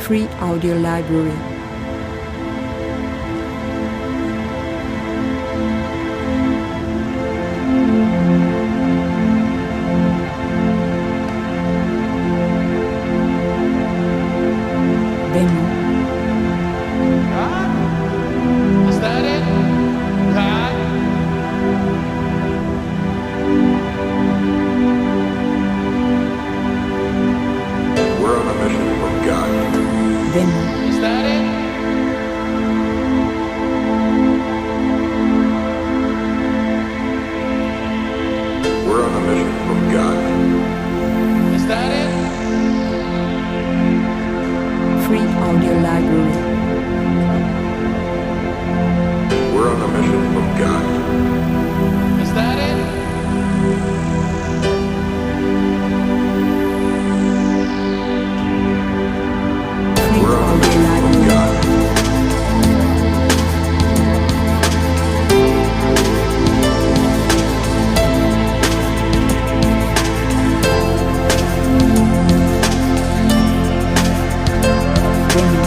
Free Audio Library. Demo. God? Is that it? God? We're on a mission from God. Demo. Is that it? We're on a mission from God. Is that it? Free Audio Library. We're on a mission from God. Is that it? Free We're on a Audio mission from Library. God. Demo.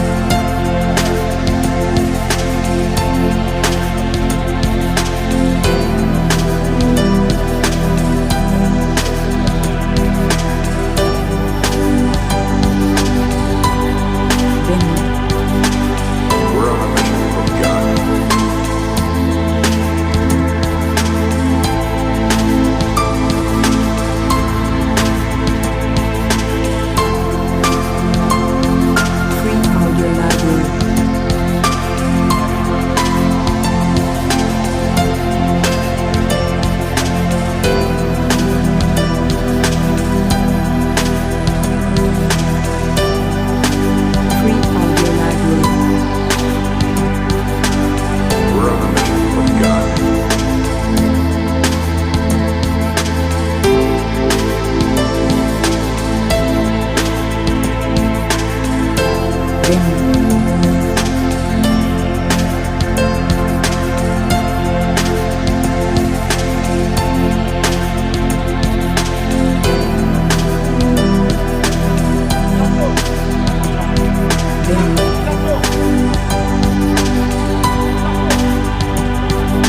Demo. We're on a mission from God. Free Audio Library. Free Audio Library. We're on a mission from God. Demo.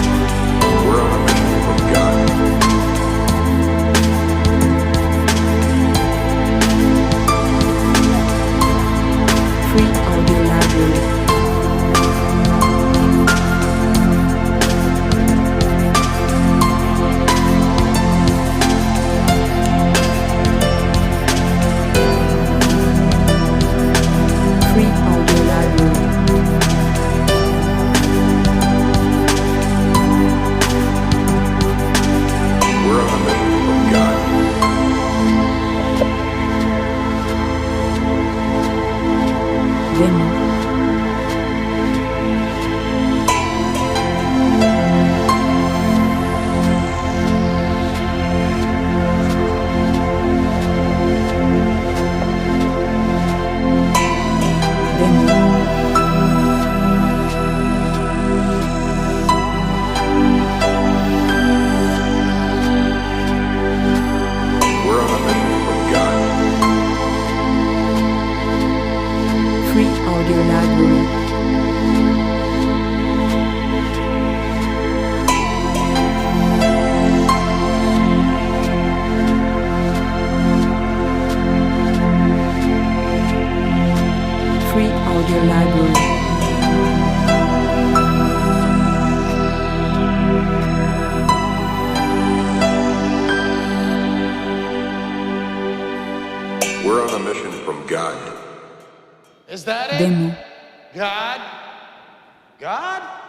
Demo. We're on a mission from God. Free Audio Library. Free Audio Library. We're on a mission from God. Demo. Demo. We're on a mission from God. Free Audio Library. Free Audio Library. We're on a mission from God. Is that it? Demo. God? God?